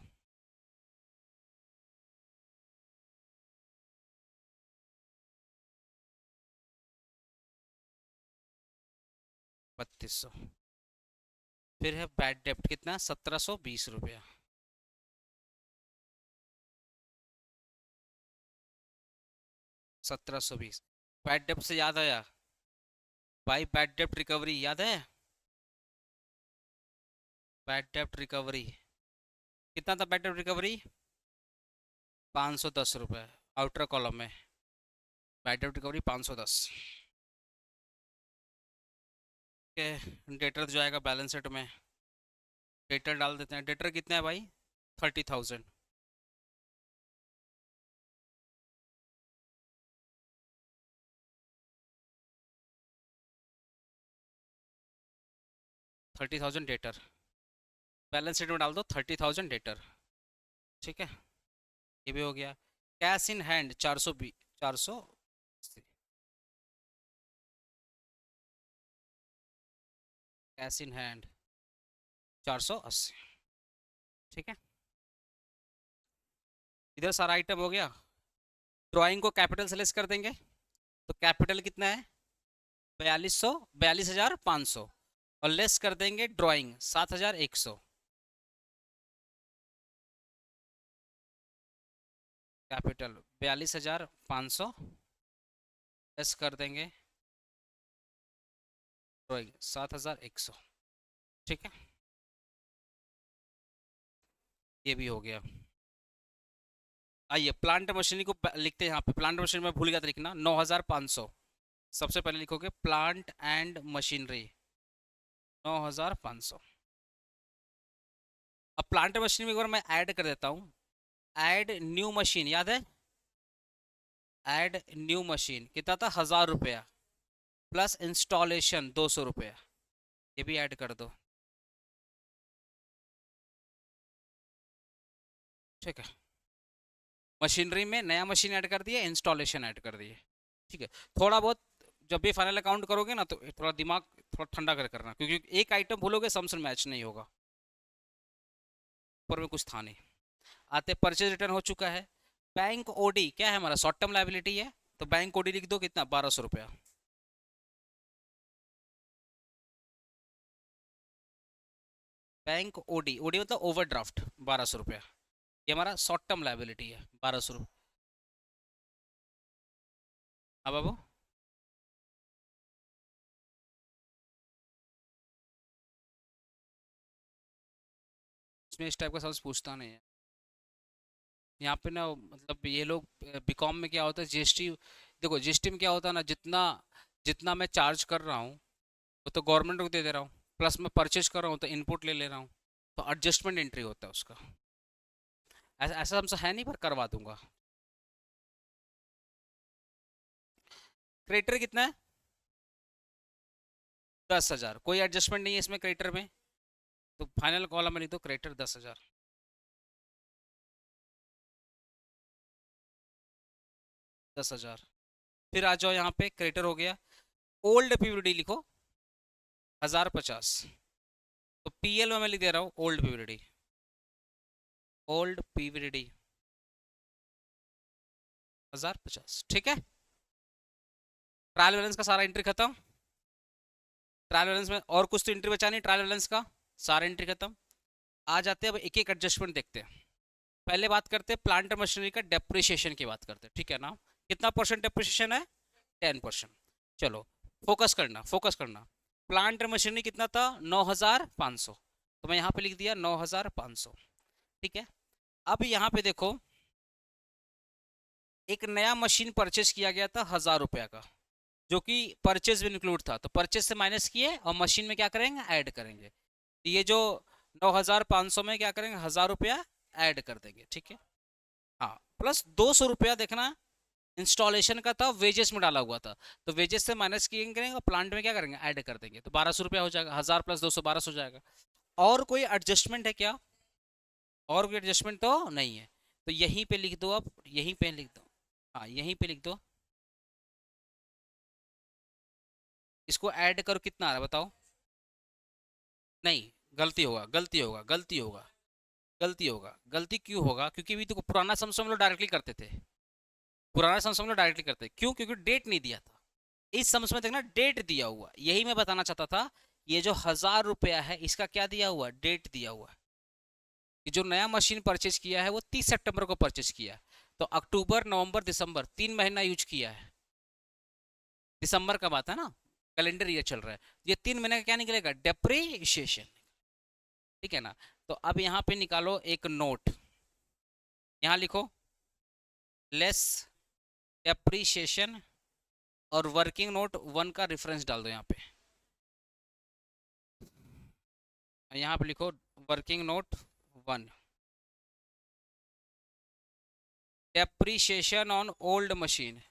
बत्तीस सौ, फिर है बैड डेप्ट कितना 1720 रुपया, 1720, बैड डेप्ट से याद आया भाई, बैड डेप्ट रिकवरी याद है, बैड डेप्ट रिकवरी कितना था, बैड डेप्ट रिकवरी 510 रुपये, आउटर कॉलम में बैड डेप्ट रिकवरी 510, के डेटर जो आएगा बैलेंस शीट में, डेटर डाल देते हैं, डेटर कितना है भाई 30,000, डेटर बैलेंस शीट में डाल दो 30,000 डेटर, ठीक है, ये भी हो गया। Cash in hand 420, 400, cash in hand 480, ठीक है। इधर सारा आइटम हो गया, ड्राइंग को कैपिटल से लेस कर देंगे, तो कैपिटल कितना है 4200, 42,500, और लेस कर देंगे ड्राइंग 7,100, कैपिटल 42,500 एस कर देंगे, ड्राइंग 7,100। ठीक है, ये भी हो गया। आइए प्लांट मशीनरी को लिखते हैं यहाँ पे। प्लांट मशीनरी में भूल गया था लिखना, 9,500। सबसे पहले लिखोगे प्लांट एंड मशीनरी 9,500। अब प्लांट मशीनरी में एक बार मैं ऐड कर देता हूँ। ऐड न्यू मशीन, याद है? ऐड न्यू मशीन कितना था? 1,000 रुपया, प्लस इंस्टॉलेशन 200 रुपया। ये भी ऐड कर दो। ठीक है, मशीनरी में नया मशीन ऐड कर दिया, इंस्टॉलेशन ऐड कर दिए। ठीक है, थोड़ा बहुत जब भी फाइनल अकाउंट करोगे ना, तो थोड़ा दिमाग थोड़ा ठंडा कर करना, क्योंकि एक आइटम भूलोगे सम्स मैच नहीं होगा। ऊपर में कुछ था नहीं। आते परचेज रिटर्न हो चुका है। बैंक ओडी क्या है हमारा? शॉर्ट टर्म लाइबिलिटी है, तो बैंक ओडी लिख दो, कितना? 1,200 रुपया। बैंक ओडी, ओडी मतलब ओवरड्राफ्ट, 1,200 रुपया। ये हमारा शॉर्ट टर्म लाइबिलिटी है, 1,200 रुपया। हाँ बाबू, इसमें इस टाइप का सवाल पूछता नहीं है यहाँ पे ना। मतलब ये लोग बीकॉम में क्या होता है, जीएसटी। देखो जीएसटी में क्या होता है ना, जितना जितना मैं चार्ज कर रहा हूँ वो तो गवर्नमेंट को दे दे रहा हूँ, प्लस मैं परचेज कर रहा हूँ तो इनपुट ले ले रहा हूँ, तो एडजस्टमेंट एंट्री होता है उसका। ऐसा ऐसा हमसे है नहीं, पर करवा दूंगा। क्रेडिटर कितना है? 10,000। कोई एडजस्टमेंट नहीं है इसमें क्रेडिटर में, तो फाइनल कॉलम में लिख दो क्रेडिटर 10,000। 10,000। फिर आ जाओ यहाँ पे, क्रेडिटर हो गया। ओल्ड पीवीडी लिखो, 1,050। तो पीएल में मैं लिख दे रहा हूँ ओल्ड पीवीडी, ओल्ड पीवीडी 1,050। ठीक है, ट्रायल बैलेंस का सारा एंट्री खत्म। ट्रायल बैलेंस में और कुछ तो एंट्री बचा नहीं, ट्रायल बैलेंस का सारा एंट्री खत्म। आ जाते हैं अब एक एक एडजस्टमेंट देखते हैं। पहले बात करते हैं प्लांट मशीनरी का डेप्रिसिएशन की बात करते हैं। ठीक है ना, कितना परसेंट डेप्रिसिएशन है? 10%। चलो फोकस करना, फोकस करना। प्लांट मशीनरी कितना था? 9,500। तो मैं यहाँ पे लिख दिया 9,500। ठीक है, अब यहाँ पे देखो, एक नया मशीन परचेज किया गया था 1,000 रुपया का, जो कि परचेज में इंक्लूड था, तो परचेज से माइनस किए और मशीन में क्या करेंगे? ऐड करेंगे। तो ये जो 9,500 में क्या करेंगे? 1,000 रुपया ऐड कर देंगे। ठीक है, हाँ, प्लस 200 रुपया देखना इंस्टॉलेशन का था, वेजेस में डाला हुआ था, तो वेजेस से माइनस किए करेंगे और प्लांट में क्या करेंगे? ऐड कर देंगे, तो 1,200 रुपया हो जाएगा। 1,000 प्लस 200, 1,200 हो जाएगा। और कोई एडजस्टमेंट है क्या? और कोई एडजस्टमेंट तो नहीं है, तो यहीं पे लिख दो। अब यहीं पे लिख दो, हाँ यहीं पे लिख दो। इसको ऐड करो, कितना आ रहा है बताओ? नहीं, गलती होगा, गलती होगा, गलती होगा, गलती होगा। गलती क्यों होगा? क्योंकि अभी तो पुराना सम हम लोग डायरेक्टली करते थे। पुराना सम हम लोग डायरेक्टली करते थे, क्यों? क्योंकि डेट नहीं दिया था। इस सम्स में देखना डेट दिया हुआ, यही मैं बताना चाहता था। ये जो 1,000 रुपया है, इसका क्या दिया हुआ? डेट दिया हुआ है। ये जो नया मशीन परचेज किया है वो 30 सितंबर को परचेज किया है, तो अक्टूबर नवंबर दिसंबर 3 महीना यूज किया है। दिसंबर का बात है ना, कैलेंडर ईयर चल रहा है। ये 3 महीने का क्या निकलेगा? डेप्रीशिएशन। ठीक है ना, तो अब यहाँ पे निकालो एक नोट, यहाँ लिखो लेस डेप्रीशिएशन, और वर्किंग नोट 1 का रेफरेंस डाल दो यहाँ पे। यहाँ पे लिखो working note 1, depreciation on old machine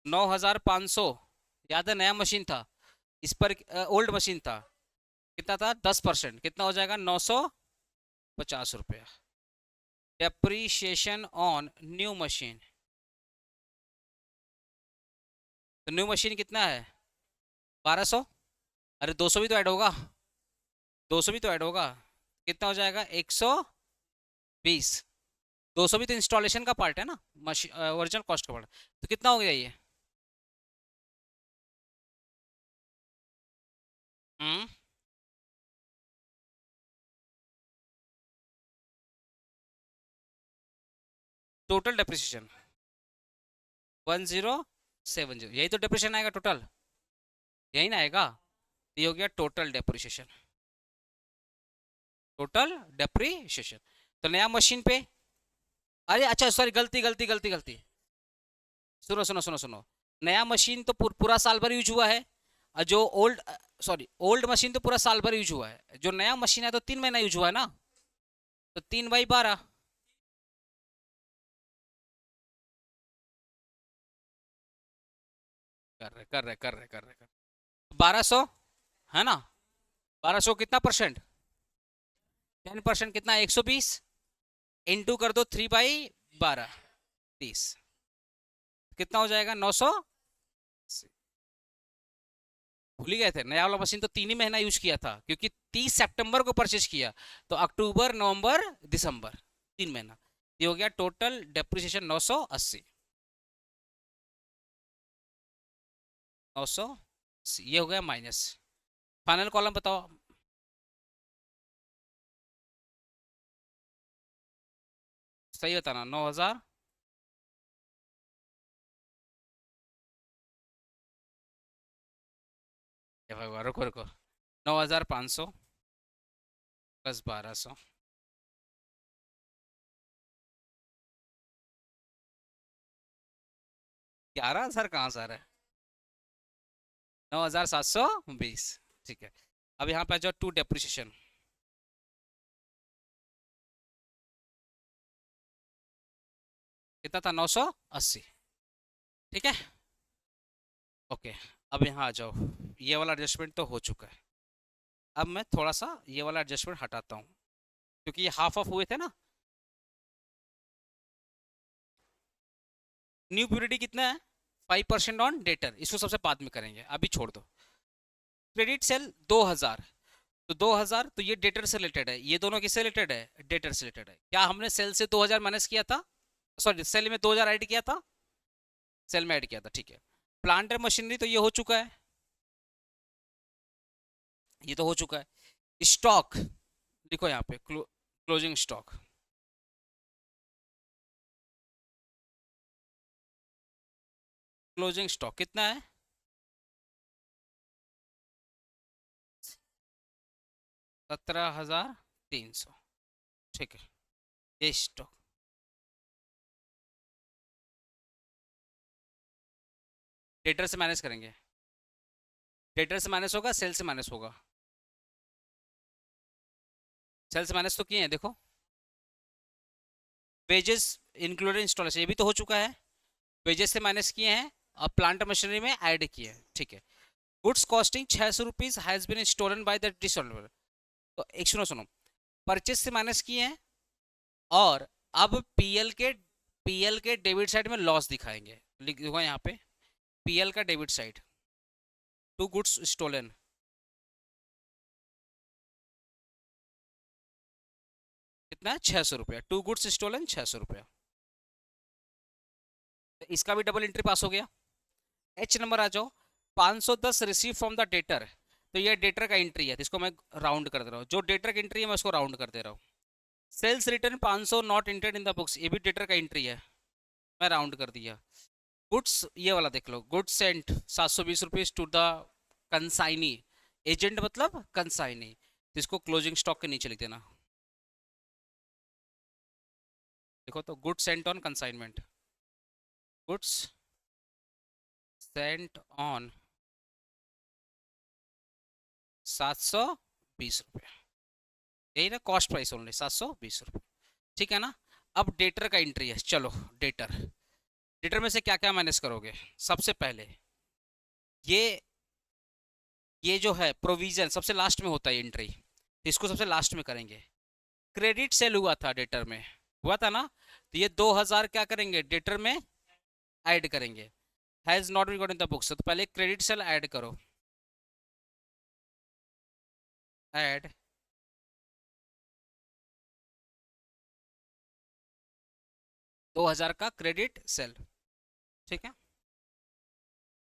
9,500। याद है, नया मशीन था, इस पर ओल्ड मशीन था, कितना था? 10%। कितना हो जाएगा? 950 रुपया। डेप्रीशिएशन ऑन न्यू मशीन, तो न्यू मशीन कितना है? 1,200। अरे 200 भी तो ऐड होगा, 200 भी तो ऐड होगा। कितना हो जाएगा? 120। 200 भी तो इंस्टॉलेशन का पार्ट है ना, मशीन ओरिजिनल कॉस्ट का पार्ट। तो कितना हो गया ये? हम्म, टोटल डेप्रिसिएशन 1070, यही तो डेप्रिसिएशन आएगा टोटल, यही ना आएगा। ये हो गया टोटल डेप्रिसिएशन, टोटल डेप्रिसिएशन। तो नया मशीन पे, अरे अच्छा सॉरी, गलती गलती गलती गलती, सुनो सुनो सुनो सुनो, नया मशीन तो पूरा साल भर यूज हुआ है, और जो ओल्ड, सॉरी ओल्ड मशीन तो पूरा साल भर यूज हुआ है, जो नया मशीन है तो 3 महीना यूज हुआ है ना, तो 3/12, कर रहे 1200 है ना, 1200 कितना परसेंट, 10% कितना, 120, इंटू कर दो 3/12, 30, कितना हो जाएगा 900। भूल ही गए थे, नया वाला मशीन तो 3 ही महीना यूज किया था, क्योंकि 30 सितंबर को परचेज किया, तो अक्टूबर नवंबर दिसंबर 3 महीना, ये हो गया टोटल डेप्रिसिएशन 980, 980 ये हो गया माइनस। फाइनल कॉलम बताओ, सही बताना, 9000, भगवान रुको रुको, 9500 प्लस 1200, 11,000 कहाँ से आ रहा है, 9720, ठीक है। अब यहाँ पे जो टू डेप्रिसिएशन, कितना था 980, ठीक है, ओके। अब यहाँ आ जाओ, ये वाला एडजस्टमेंट तो हो चुका है, अब मैं थोड़ा सा ये वाला एडजस्टमेंट हटाता हूँ, क्योंकि ये हाफ ऑफ हुए थे ना। न्यू प्योरिटी कितना है, 5% ऑन डेटर, इसको सबसे बाद में करेंगे, अभी छोड़ दो। क्रेडिट सेल 2000, तो 2000 तो ये डेटर से रिलेटेड है, ये दोनों किससे रिलेटेड है, डेटर से रिलेटेड है। क्या हमने सेल से 2000 माइनस किया था, सॉरी सेल में 2000 ऐड किया था, सेल में ऐड किया था, ठीक है। प्लांट एंड मशीनरी तो ये हो चुका है, ये तो हो चुका है। स्टॉक लिखो यहाँ पे, क्लोजिंग स्टॉक, क्लोजिंग स्टॉक कितना है, 17,300, ठीक है। ये स्टॉक डेटर से माइनस करेंगे, डेटर से माइनस होगा, सेल से माइनस होगा, सेल से माइनस तो किए हैं देखो। वेजेस इंक्लूडेड इंस्टॉलेशन, ये भी तो हो चुका है, वेजेस से माइनस किए हैं, और प्लांट मशीनरी में ऐड किए हैं, ठीक है। Goods costing 600 rupees has been stolen by the dishonour, तो एक सुनो सुनो, परचेस से माइनस किए हैं, और अब पीएल के डेबिट साइड में लॉस दिखाएंगे, लिखो यहाँ पे पीएल का debit side, to goods stolen, कितना है 600 रुपया, टू गुड्स स्टोलन 600 रुपया, तो इसका भी डबल एंट्री पास हो गया। एच नंबर आ जाओ, 510 रिसीव फ्रॉम द डेटर, तो ये डेटर का एंट्री है, तो इसको मैं राउंड कर दे रहा हूँ, जो डेटर की एंट्री है मैं उसको राउंड कर दे रहा हूँ। Sales return 500 not entered in the books, ये भी डेटर का एंट्री है, मैं राउंड कर दिया। गुड्स ये वाला देख लो, goods sent 720 rupees to the consignee, agent मतलब कंसाइनी, तो इसको क्लोजिंग स्टॉक के नीचे लिख देना। देखो तो goods Saint on consignment, goods Saint on 720 रुपये, यही ना कॉस्ट प्राइस ओनली 720 रुपये, ठीक है ना। अब डेटर का एंट्री है, चलो डेटर, डेटर में से क्या क्या माइनस करोगे, सबसे पहले ये ये जो है प्रोविजन सबसे लास्ट में होता है एंट्री, तो इसको सबसे लास्ट में करेंगे। क्रेडिट सेल हुआ था डेटर में, हुआ था ना, तो ये 2000 क्या करेंगे डेटर में ऐड करेंगे, has not been got in the books, तो पहले क्रेडिट सेल ऐड करो, ऐड 2000 का क्रेडिट सेल, ठीक है।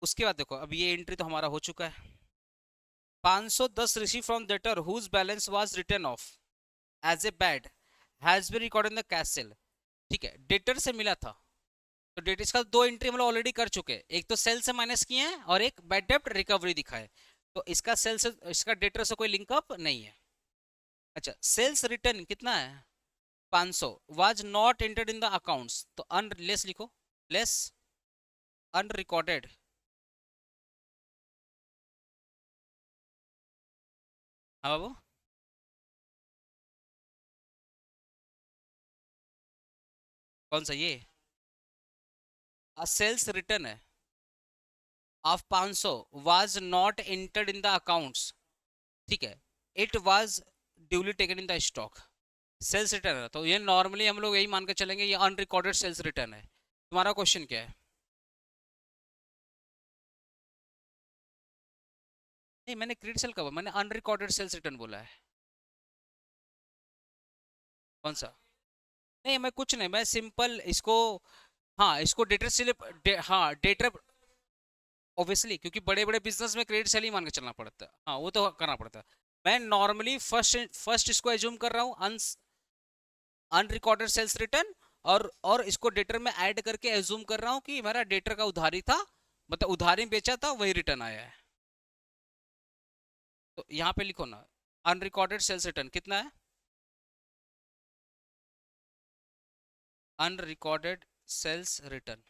उसके बाद देखो, अब ये एंट्री तो हमारा हो चुका है, 510 receive from debtor whose balance was written off as a bad has been record in the cash sale, ठीक है, डेटर से मिला था, तो डेटर का दो एंट्री हम लोग ऑलरेडी कर चुके हैं, एक तो सेल से माइनस किए हैं और एक बैड डेब्ट रिकवरी दिखा है, तो इसका सेल से इसका डेटर से कोई लिंकअप नहीं है। अच्छा, सेल्स रिटर्न कितना है 500, was not entered in the accounts, तो अन लेस लिखो, लेस अनरिकॉर्डेड। हाँ बाबू, कौन सा ये सेल्स रिटर्न है of 500 was not entered in the accounts, ठीक है, it was duly taken in the stock, sales return है, तो ये नॉर्मली हम लोग यही मान के चलेंगे ये अनरिकॉर्डेड सेल्स रिटर्न है। तुम्हारा क्वेश्चन क्या है? नहीं, मैंने क्रेडिट सेल कहा, मैंने अनरिकॉर्डेड सेल्स रिटर्न बोला है। कौन सा? नहीं, मैं कुछ नहीं, मैं सिंपल इसको, हाँ इसको डेटर स्लिप हाँ डेटर, ऑब्वियसली क्योंकि बड़े बड़े बिजनेस में क्रेडिट सेल ही मान के चलना पड़ता है, हाँ वो तो करना पड़ता है। मैं नॉर्मली फर्स्ट फर्स्ट इसको एज्यूम कर रहा हूँ अनरिकॉर्डेड सेल्स रिटर्न, और इसको डेटर में ऐड करके एज्यूम कर रहा हूँ कि मेरा डेटर का उधारी था, मतलब उधारी बेचा था वही रिटर्न आया है। तो यहाँ पे लिखो ना, अनरिकॉर्डेड सेल्स रिटर्न कितना है, अनरिकॉर्डेड सेल्स रिटर्न,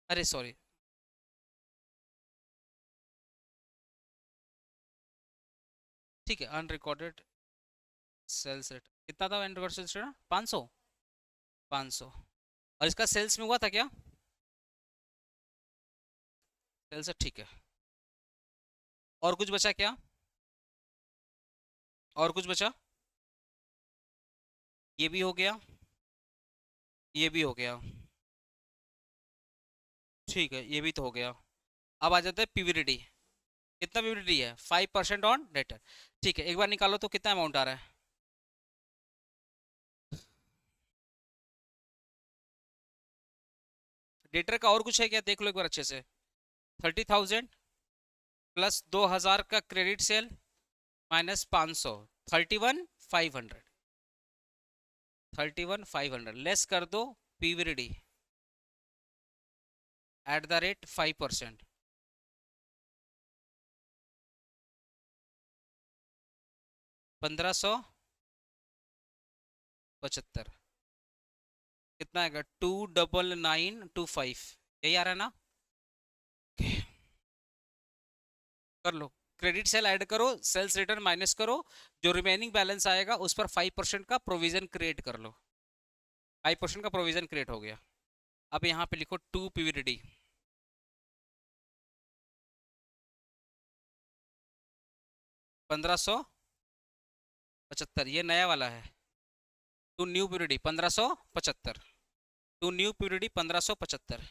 अरे सॉरी, ठीक है, अनरिकॉर्डेड सेल्स रिटर्न कितना था, अनरिकॉर्डेड सेल्स रिटर्न 500, 500, और इसका सेल्स में हुआ था क्या, सेल्स, ठीक है। और कुछ बचा क्या, और कुछ बचा, ये भी हो गया, ये भी हो गया, ठीक है, ये भी तो हो गया। अब आ जाता है पीवीडी, कितना पीवीडी है 5% ऑन डेटर, ठीक है, एक बार निकालो तो कितना अमाउंट आ रहा है, डेटर का और कुछ है क्या देख लो एक बार अच्छे से, 30,000 प्लस 2,000 का क्रेडिट सेल माइनस 500, 31,500, 31,500 लेस कर दो पीवीडी एट द रेट 5%, 1,575, कितना आएगा 29925, यही आ रहा है ना? Okay, कर लो, क्रेडिट सेल ऐड करो, सेल्स रिटर्न माइनस करो, जो रिमेनिंग बैलेंस आएगा उस पर 5% का प्रोविजन क्रिएट कर लो, 5% का प्रोविजन क्रिएट हो गया। अब यहाँ पे लिखो टू पीवीडी, 1,575, ये नया वाला है, to new PVD 1,575, to new PVD 1,575,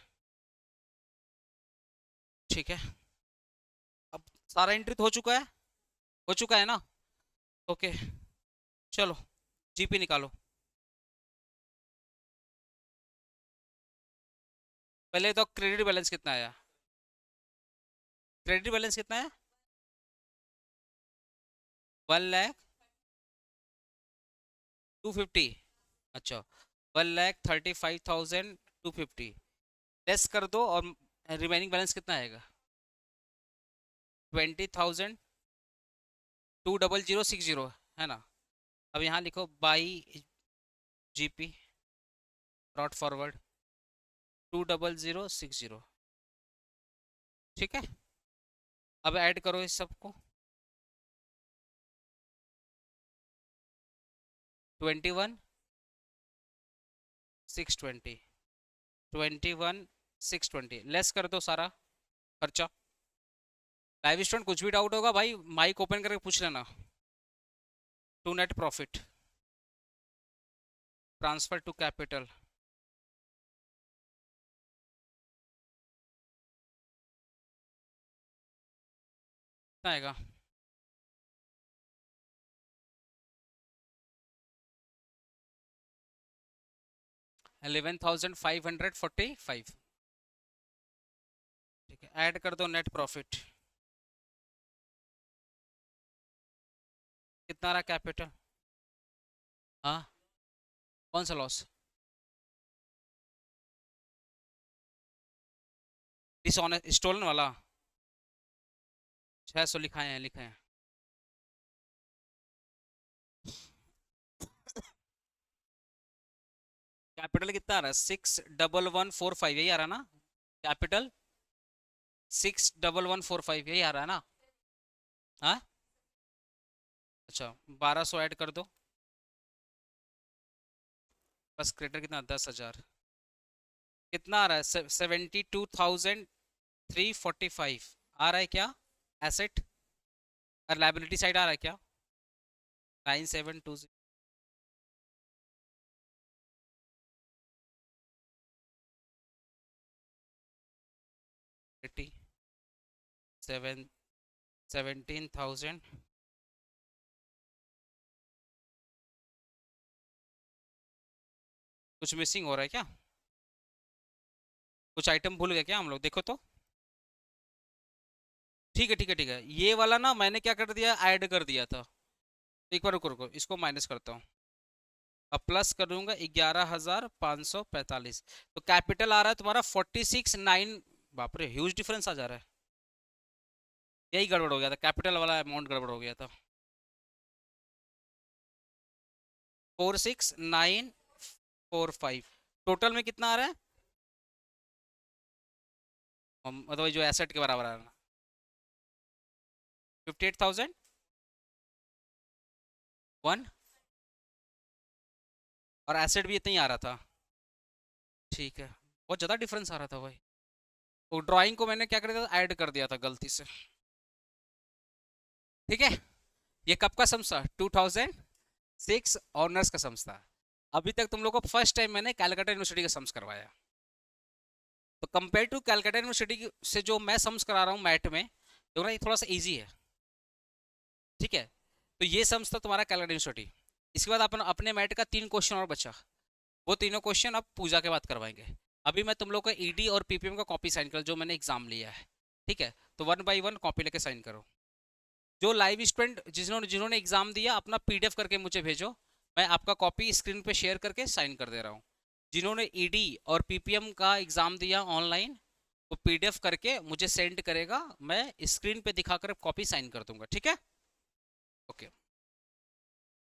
ठीक है। अब सारा एंट्री तो हो चुका है, हो चुका है ना? ओके, चलो जीपी निकालो, पहले तो क्रेडिट बैलेंस कितना आया, क्रेडिट बैलेंस कितना है 1,02,50, अच्छा 1,35,250, लेस कर दो, और रिमेनिंग बैलेंस कितना आएगा 20,200,600, है ना? अब यहाँ लिखो बाई जीपी ब्रॉट फॉरवर्ड 200,600, ठीक है। अब ऐड करो इस सबको, 21,620, 21,620 लेस कर दो सारा खर्चा। लाइव स्टूडेंट कुछ भी डाउट होगा भाई माइक ओपन करके पूछ लेना। To net profit, transfer to capital, कितना आएगा 11,545, ठीक है, ऐड कर दो नेट प्रॉफिट, कितना रहा कैपिटल, हाँ कौन सा लॉस, डिसऑनेस्ट स्टोलन वाला 600 लिखाए हैं, लिखे हैं। कैपिटल कितना आ रहा है? 61145, यही आ रहा है ना? कैपिटल 61145, यही आ रहा है ना? हाँ, अच्छा 1200 ऐड कर दो। बस क्रेडिटर कितना? 10,000। कितना आ रहा है? 72,345 आ रहा है क्या एसेट? और लाइबिलिटी साइड आ रहा है क्या? 9720। 17,000। कुछ मिसिंग हो रहा है क्या? कुछ आइटम भूल गए क्या हम लोग? देखो तो। ठीक है ठीक है ठीक है, ये वाला ना मैंने क्या कर दिया, ऐड कर दिया था। एक बार रुको रुको, इसको माइनस करता हूँ। अब प्लस करूंगा 11,545। तो कैपिटल आ रहा है तुम्हारा 46,9। बाप रे, ह्यूज डिफरेंस आ जा रहा है। यही गड़बड़ हो गया था, कैपिटल वाला अमाउंट गड़बड़ हो गया था। 46,945 टोटल में कितना आ रहा है? मतलब जो एसेट के बराबर आ रहा है 58,001। और एसेट भी इतना ही आ रहा था। ठीक है, बहुत ज़्यादा डिफरेंस आ रहा था भाई। तो ड्राइंग को मैंने क्या कर दिया था, ऐड कर दिया था गलती से। ठीक है, ये कब का सम्स था? 2006 ऑनर्स का सम्स था। अभी तक तुम लोग को फर्स्ट टाइम मैंने कैलकाटा यूनिवर्सिटी का सम्स करवाया। तो कंपेयर टू कैलकाटा यूनिवर्सिटी से जो मैं सम्स करा रहा हूँ मैथ में, तो ना ये थोड़ा सा इजी है। ठीक है, तो ये सम्स था तुम्हारा कैलकाटा यूनिवर्सिटी। इसके बाद अपन अपने मैथ का 3 क्वेश्चन और बचा। वो तीनों क्वेश्चन अब पूजा के बाद करवाएंगे। अभी मैं तुम लोग को ईडी और पीपीएम का कॉपी साइन कर, जो मैंने एग्जाम लिया है। ठीक है, तो 1 बाई 1 कॉपी लेके साइन करो। जो लाइव स्टूडेंट जिन्होंने जिन्होंने एग्जाम दिया, अपना पीडीएफ करके मुझे भेजो। मैं आपका कॉपी स्क्रीन पे शेयर करके साइन कर दे रहा हूँ। जिन्होंने ईडी और पीपीएम का एग्जाम दिया ऑनलाइन, वो पीडीएफ करके मुझे सेंड करेगा, मैं स्क्रीन पे दिखाकर कॉपी साइन कर दूंगा। ठीक है, ओके।